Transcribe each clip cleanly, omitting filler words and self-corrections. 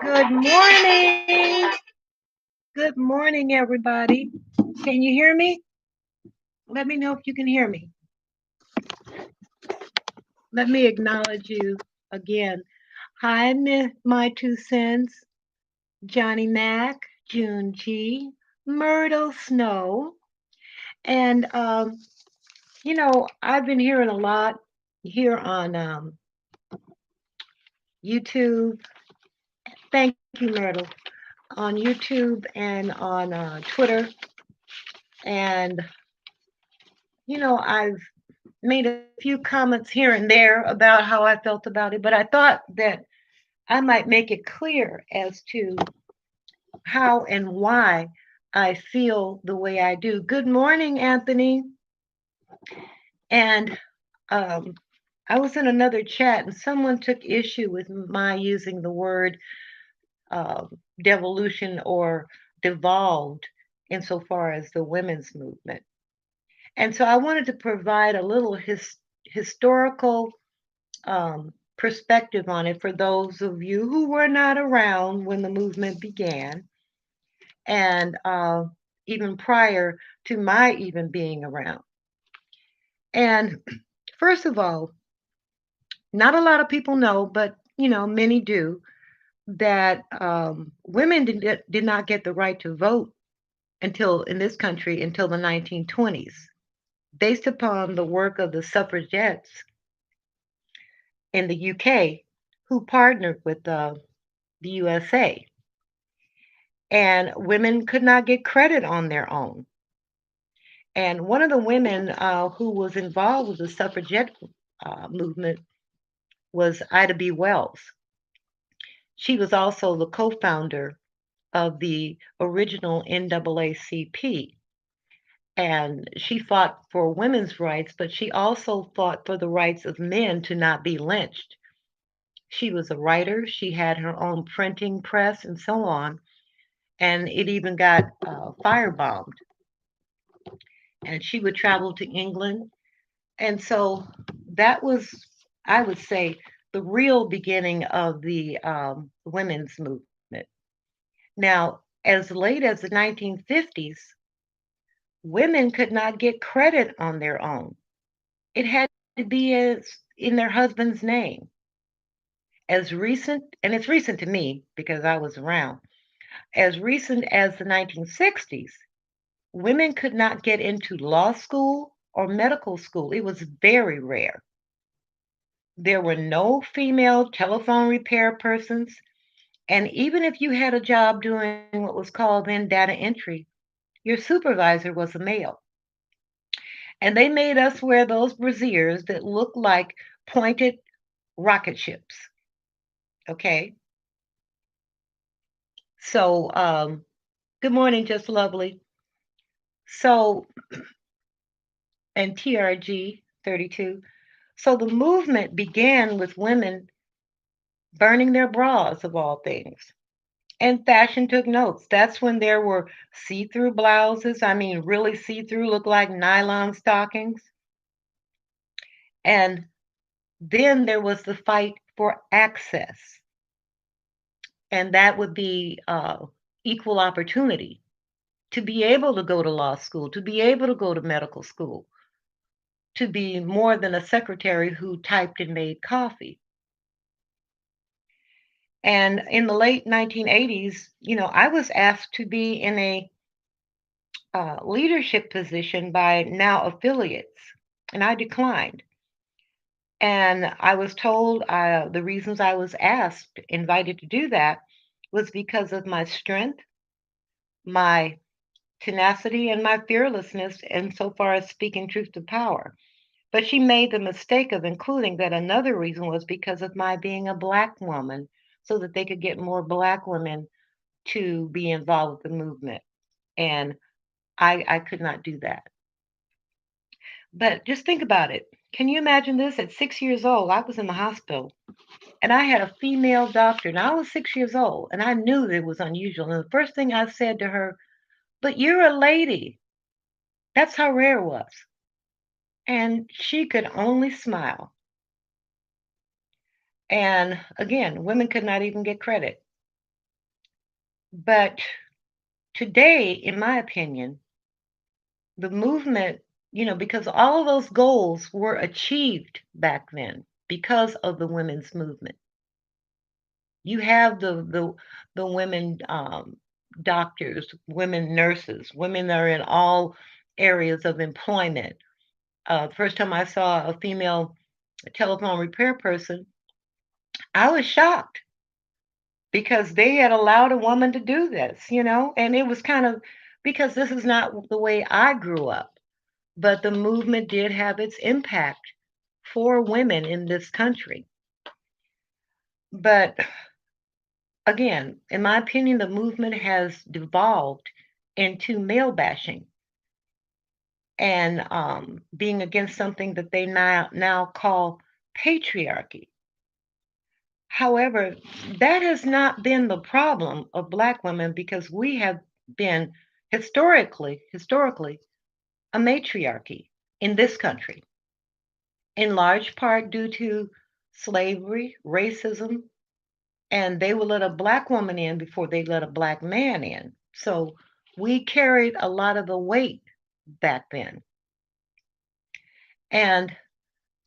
Good morning. Good morning, everybody. Can you hear me? Let me know if you can hear me. Let me acknowledge you again. Hi, my two cents, Johnny Mac, June G, Myrtle Snow. And, I've been hearing a lot here on YouTube. Thank you, Myrtle. On YouTube and on Twitter. And, I've made a few comments here and there about how I felt about it, but I thought that I might make it clear as to how and why I feel the way I do. Good morning, Anthony. And I was in another chat and someone took issue with my using the word devolution or devolved insofar as the women's movement. And so I wanted to provide a little historical perspective on it for those of you who were not around when the movement began, and even prior to my even being around. And first of all, not a lot of people know, but many do, that women did not get the right to vote until in this country until the 1920s, based upon the work of the suffragettes in the UK who partnered with the USA. And women could not get credit on their own. And one of the women who was involved with the suffragette movement was Ida B. Wells. She was also the co-founder of the original NAACP. And she fought for women's rights, but she also fought for the rights of men to not be lynched. She was a writer. She had her own printing press and so on. And it even got firebombed. And she would travel to England. And so that was, I would say, the real beginning of the women's movement. Now, as late as the 1950s, women could not get credit on their own. It had to be in their husband's name. As recent, and it's recent to me because I was around, As recent as the 1960s, women could not get into law school or medical school. It was very rare. There were no female telephone repair persons, and even if you had a job doing what was called then data entry, your supervisor was a male. And they made us wear those brassieres that looked like pointed rocket ships. Okay. So, good morning, Just Lovely. So, and TRG 32. So the movement began with women burning their bras, of all things. And fashion took notes. That's when there were see through blouses. I mean, really see through, look like nylon stockings. And then there was the fight for access, and that would be equal opportunity to be able to go to law school, to be able to go to medical school, to be more than a secretary who typed and made coffee. And in the late 1980s, I was asked to be in a leadership position by now affiliates, and I declined. And I was told the reasons I was asked, invited to do that, was because of my strength, my tenacity, and my fearlessness insofar as speaking truth to power. But she made the mistake of including that another reason was because of my being a Black woman, so that they could get more Black women to be involved with the movement. And I could not do that. But just think about it. Can you imagine this? At 6 years old, I was in the hospital and I had a female doctor, and I was 6 years old, and I knew that it was unusual. And the first thing I said to her, "But you're a lady." That's how rare it was. And she could only smile. And again, women could not even get credit. But today, in my opinion, the movement, because all of those goals were achieved back then because of the women's movement. You have the women doctors, women nurses, women that are in all areas of employment. The first time I saw a female telephone repair person, I was shocked because they had allowed a woman to do this, and it was kind of because this is not the way I grew up, but the movement did have its impact for women in this country. But again, in my opinion, the movement has devolved into male bashing and being against something that they now call patriarchy. However, that has not been the problem of Black women because we have been historically, a matriarchy in this country, in large part due to slavery, racism, and they would let a Black woman in before they let a Black man in. So we carried a lot of the weight back then. And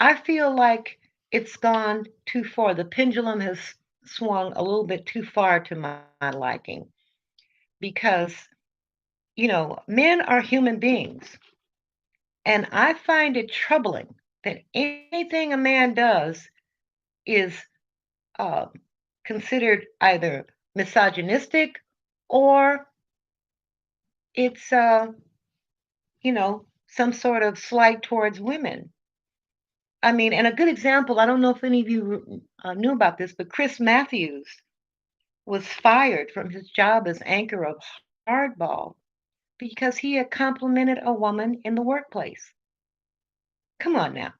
I feel like it's gone too far. The pendulum has swung a little bit too far to my liking because, men are human beings. And I find it troubling that anything a man does is uh, considered either misogynistic or it's, some sort of slight towards women. I mean, and a good example, I don't know if any of you knew about this, but Chris Matthews was fired from his job as anchor of Hardball because he had complimented a woman in the workplace. Come on now.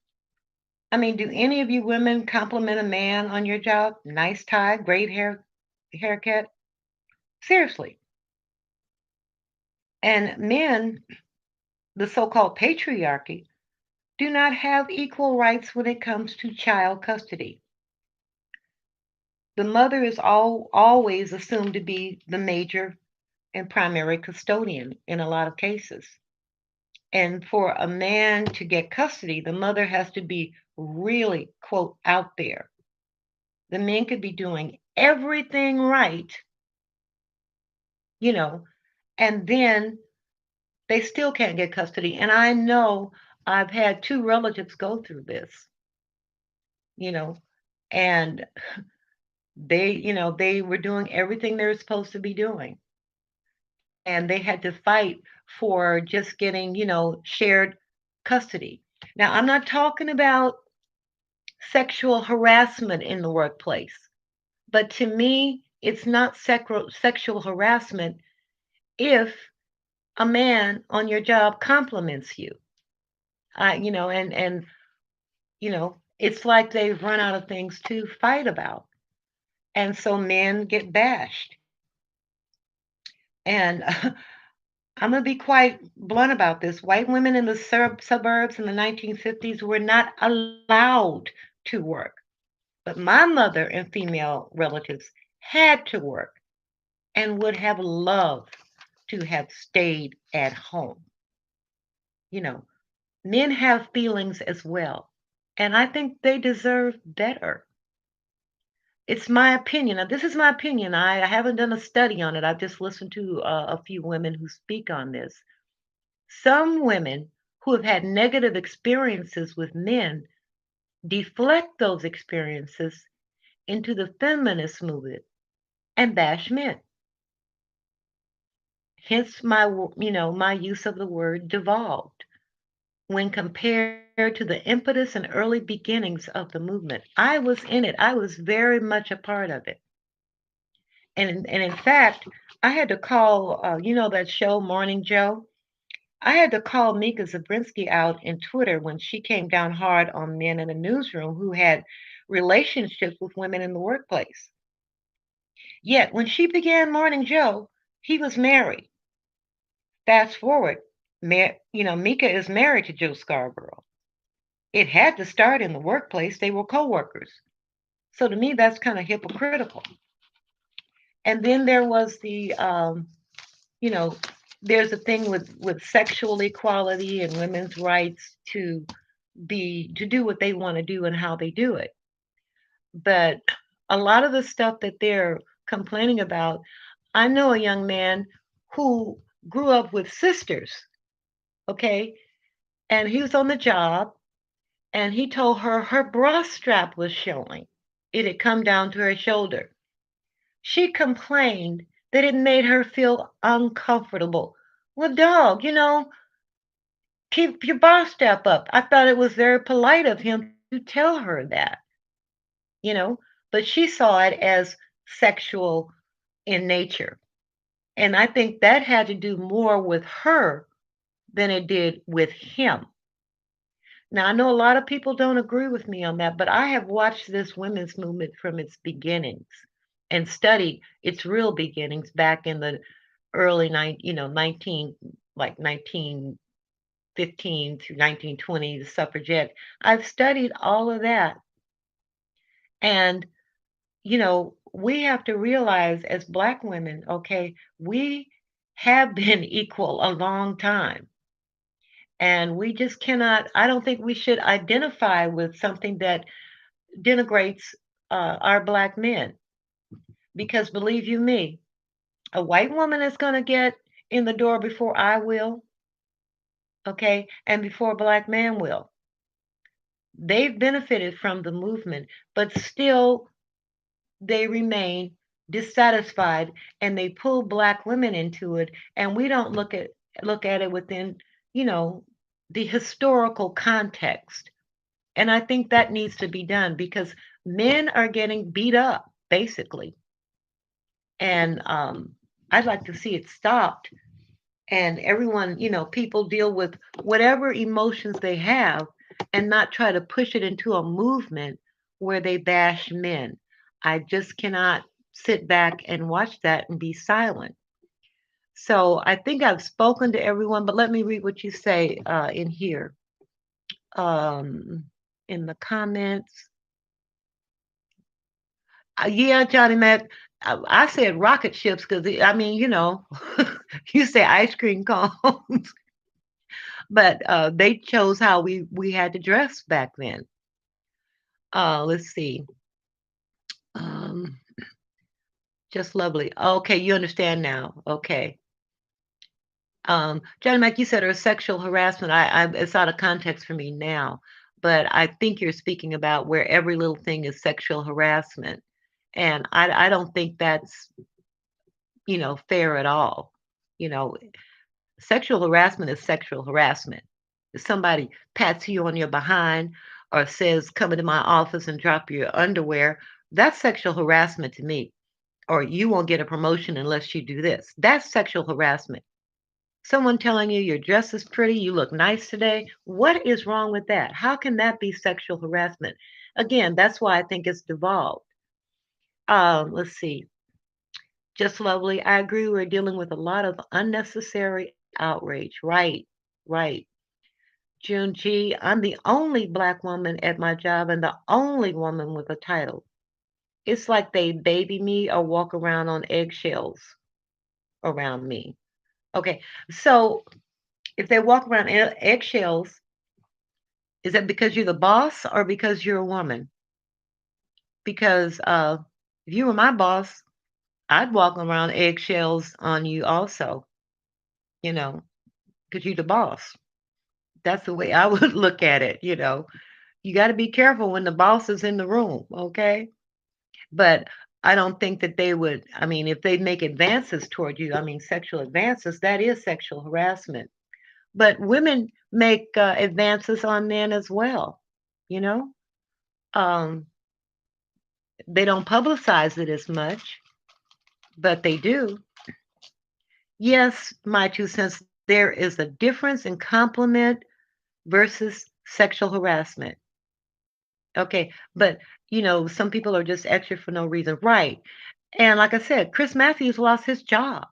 I mean, do any of you women compliment a man on your job? Nice tie, great haircut. Seriously. And men, the so-called patriarchy, do not have equal rights when it comes to child custody. The mother is always assumed to be the major and primary custodian in a lot of cases. And for a man to get custody, the mother has to be really, quote, out there. The men could be doing everything right, you know, and then they still can't get custody. And I know I've had two relatives go through this, you know, and they were doing everything they were supposed to be doing. And they had to fight for just getting, shared custody. Now, I'm not talking about sexual harassment in the workplace, but to me, it's not sexual harassment if a man on your job compliments you. It's like they've run out of things to fight about. And so men get bashed. And I'm going to be quite blunt about this. White women in the suburbs in the 1950s were not allowed to work. But my mother and female relatives had to work and would have loved to have stayed at home. You know, men have feelings as well. And I think they deserve better. It's my opinion. Now, this is my opinion. I haven't done a study on it. I've just listened to a few women who speak on this. Some women who have had negative experiences with men deflect those experiences into the feminist movement and bash men. Hence my use of the word devolved when compared to the impetus and early beginnings of the movement. I was in it. I was very much a part of it. And in fact, I had to call, that show Morning Joe. I had to call Mika Zabrinsky out in Twitter when she came down hard on men in the newsroom who had relationships with women in the workplace. Yet when she began Morning Joe, he was married. Fast forward, Mika is married to Joe Scarborough. It had to start in the workplace. They were co-workers. So to me, that's kind of hypocritical. And then there was you know, there's a thing with sexual equality and women's rights to do what they want to do and how they do it. But a lot of the stuff that they're complaining about, I know a young man who grew up with sisters, okay? And he was on the job and he told her her bra strap was showing. It had come down to her shoulder. She complained that it made her feel uncomfortable. Well, dog, keep your bra strap up. I thought it was very polite of him to tell her that, you know, but she saw it as sexual in nature. And I think that had to do more with her than it did with him. Now, I know a lot of people don't agree with me on that, but I have watched this women's movement from its beginnings and studied its real beginnings back in the early 1915 through 1920, the suffragette. I've studied all of that. And, we have to realize as Black women, okay, we have been equal a long time. And we just cannot, I don't think we should identify with something that denigrates our Black men. Because believe you me, a white woman is going to get in the door before I will, okay, and before a Black man will. They've benefited from the movement, but still they remain dissatisfied and they pull Black women into it, and we don't look at it within, you know, the historical context. And I think that needs to be done because men are getting beat up, basically. And I'd like to see it stopped. And everyone, people deal with whatever emotions they have and not try to push it into a movement where they bash men. I just cannot sit back and watch that and be silent. So I think I've spoken to everyone, but let me read what you say in here. Um, in the comments. Yeah, Johnny Mac. I said rocket ships because I mean, you say ice cream cones, but they chose how we had to dress back then. Let's see. Um, Just lovely. Okay, you understand now. Okay. Johnny Mac, you said or sexual harassment. It's out of context for me now, but I think you're speaking about where every little thing is sexual harassment, and I don't think that's fair at all. You know, Sexual harassment is sexual harassment. If somebody pats you on your behind or says, "Come into my office and drop your underwear," that's sexual harassment to me. Or you won't get a promotion unless you do this. That's sexual harassment. Someone telling you your dress is pretty, you look nice today. What is wrong with that? How can that be sexual harassment? Again, that's why I think it's devolved. Let's see. Just lovely. I agree. We're dealing with a lot of unnecessary outrage. Right, right. June G, I'm the only black woman at my job and the only woman with a title. It's like they baby me or walk around on eggshells around me. Okay, so if they walk around eggshells, is that because you're the boss or because you're a woman? Because if you were my boss, I'd walk around eggshells on you also, you know, because you're the boss. That's the way I would look at it. You got to be careful when the boss is in the room, okay? But I don't think that they would, I mean, if they make advances toward you, I mean, sexual advances, that is sexual harassment. But women make advances on men as well, you know? Um, they don't publicize it as much, but they do. Yes, my 2 cents, there is a difference in compliment versus sexual harassment. Okay, but some people are just extra for no reason. Right. And like I said, Chris Matthews lost his job.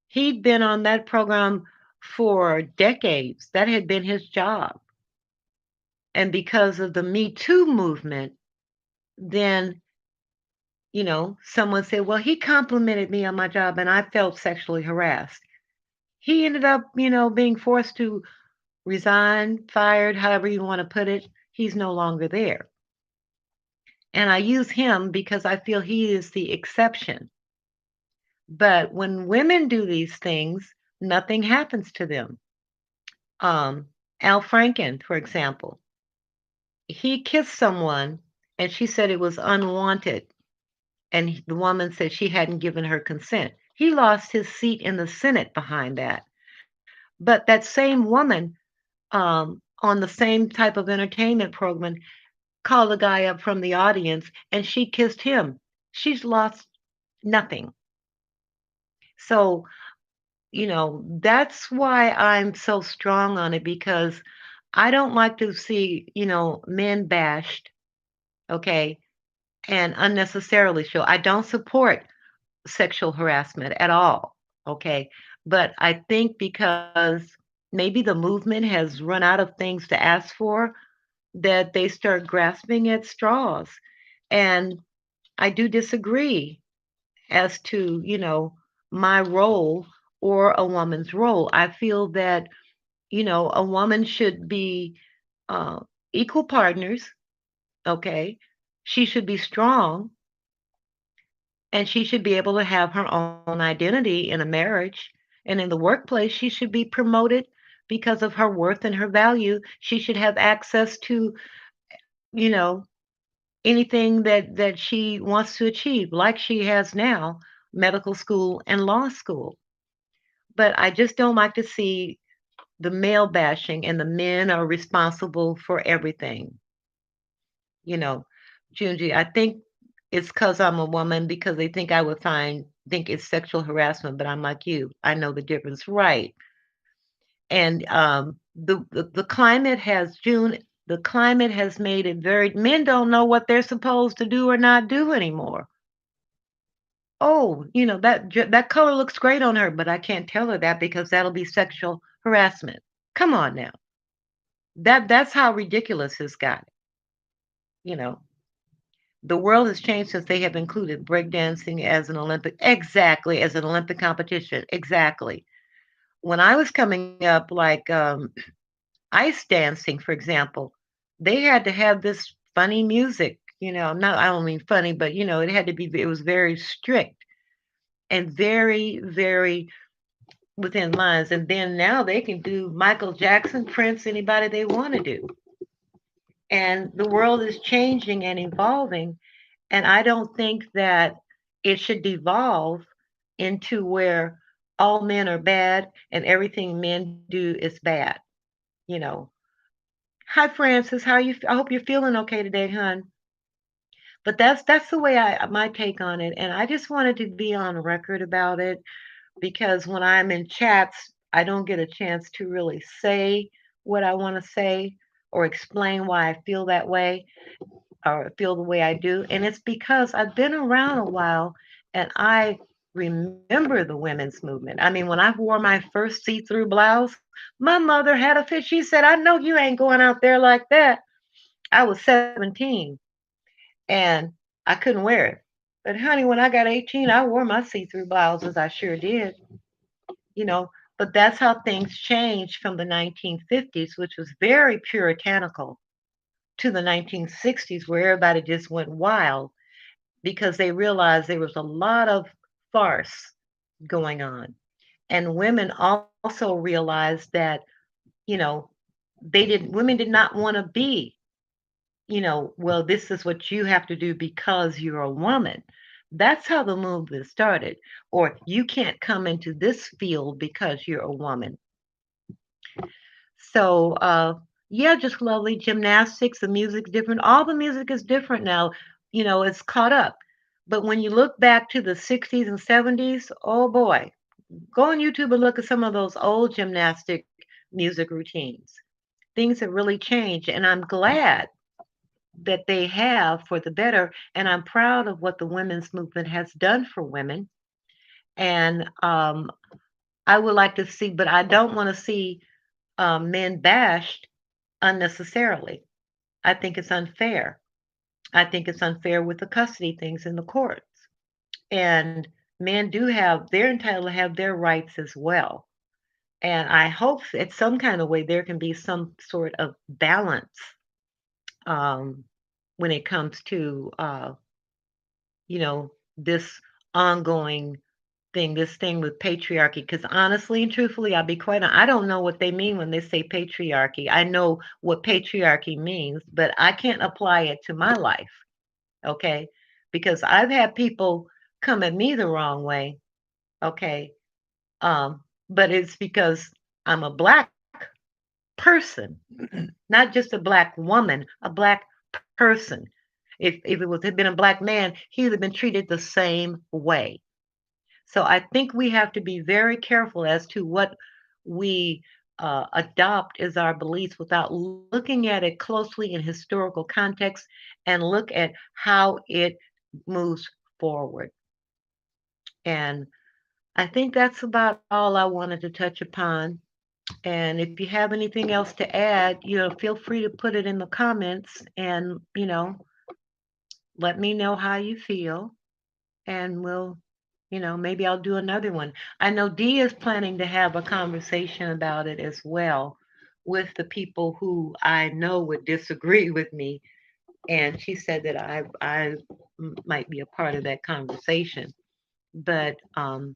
He'd been on that program for decades. That had been his job. And because of the Me Too movement, then, someone said, well, he complimented me on my job and I felt sexually harassed. He ended up, being forced to resign, fired, however you want to put it. He's no longer there. And I use him because I feel he is the exception. But when women do these things, nothing happens to them. Al Franken, for example, he kissed someone and she said it was unwanted. And the woman said she hadn't given her consent. He lost his seat in the Senate behind that. But that same woman on the same type of entertainment program called a guy up from the audience and she kissed him. She's lost nothing. So, that's why I'm so strong on it because I don't like to see, men bashed, okay, and unnecessarily so. I don't support sexual harassment at all, okay? But I think because maybe the movement has run out of things to ask for, that they start grasping at straws. And I do disagree as to, my role or a woman's role. I feel that, a woman should be uh, equal partners, okay? She should be strong and she should be able to have her own identity in a marriage. And in the workplace, she should be promoted because of her worth and her value. She should have access to, you know, anything that she wants to achieve, like she has now, medical school and law school. But I just don't like to see the male bashing and the men are responsible for everything. You know, Junji, I think it's because I'm a woman because they think I would think it's sexual harassment, but I'm like you. I know the difference, right? And the climate has June. The climate has made it very. Men don't know what they're supposed to do or not do anymore. Oh, that color looks great on her, but I can't tell her that because that'll be sexual harassment. Come on now. That's how ridiculous it's got. You know, the world has changed since they have included breakdancing as an Olympic exactly as an Olympic competition. Exactly. When I was coming up, like ice dancing, for example, they had to have this funny music. Not I don't mean funny, but it had to be. It was very strict. and very, very within lines. And then now they can do Michael Jackson, Prince, anybody they want to do. And the world is changing and evolving. And I don't think that it should devolve into where all men are bad and everything men do is bad. You know. Hi, Francis. How you? I hope you're feeling okay today, hon. But that's the way I my take on it. And I just wanted to be on record about it because when I'm in chats, I don't get a chance to really say what I want to say or explain why I feel that way or feel the way I do. And it's because I've been around a while and I remember the women's movement. I mean, when I wore my first see through blouse, my mother had a fit. She said, I know you ain't going out there like that. I was 17 and I couldn't wear it. But honey, when I got 18, I wore my see through blouses. I sure did, you know. But that's how things changed from the 1950s, which was very puritanical, to the 1960s, where everybody just went wild because they realized there was a lot of farce going on. And women also realized that, you know, women did not want to be, well, this is what you have to do because you're a woman. That's how the movement started. Or you can't come into this field because you're a woman. So, yeah, just lovely gymnastics. The music's different. All the music is different now. It's caught up. But when you look back to the 60s and 70s, oh boy, go on YouTube and look at some of those old gymnastic music routines. Things have really changed, and I'm glad that they have for the better. And I'm proud of what the women's movement has done for women. And I would like to see, but I don't want to see men bashed unnecessarily. I think it's unfair. I think it's unfair with the custody things in the courts. And men do have, they're entitled to have their rights as well. And I hope at some kind of way there can be some sort of balance um, when it comes to, this ongoing thing, this thing with patriarchy. Because honestly and truthfully, I'll be quite honest, I don't know what they mean when they say patriarchy. I know what patriarchy means, but I can't apply it to my life, okay? Because I've had people come at me the wrong way, okay? But it's because I'm a black person, not just a black woman, a black person. If it had been a black man, he would have been treated the same way. So I think we have to be very careful as to what we adopt as our beliefs without looking at it closely in historical context and look at how it moves forward. And I think that's about all I wanted to touch upon. And if you have anything else to add, feel free to put it in the comments and, let me know how you feel. And maybe I'll do another one. I know Dee is planning to have a conversation about it as well with the people who I know would disagree with me. And she said that I might be a part of that conversation. But, and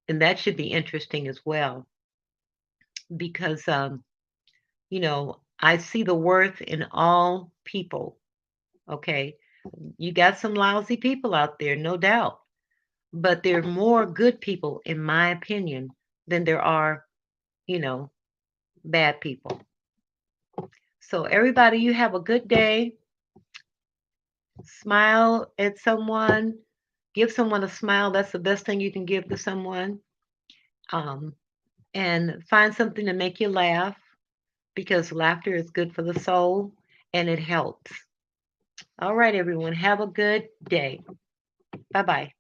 that should be interesting as well because, I see the worth in all people. Okay. You got some lousy people out there, no doubt. But there are more good people, in my opinion, than there are, you know, bad people. So, everybody, you have a good day. Smile at someone, give someone a smile. That's the best thing you can give to someone. Um, and find something to make you laugh because laughter is good for the soul and it helps. All right, everyone, have a good day. Bye bye.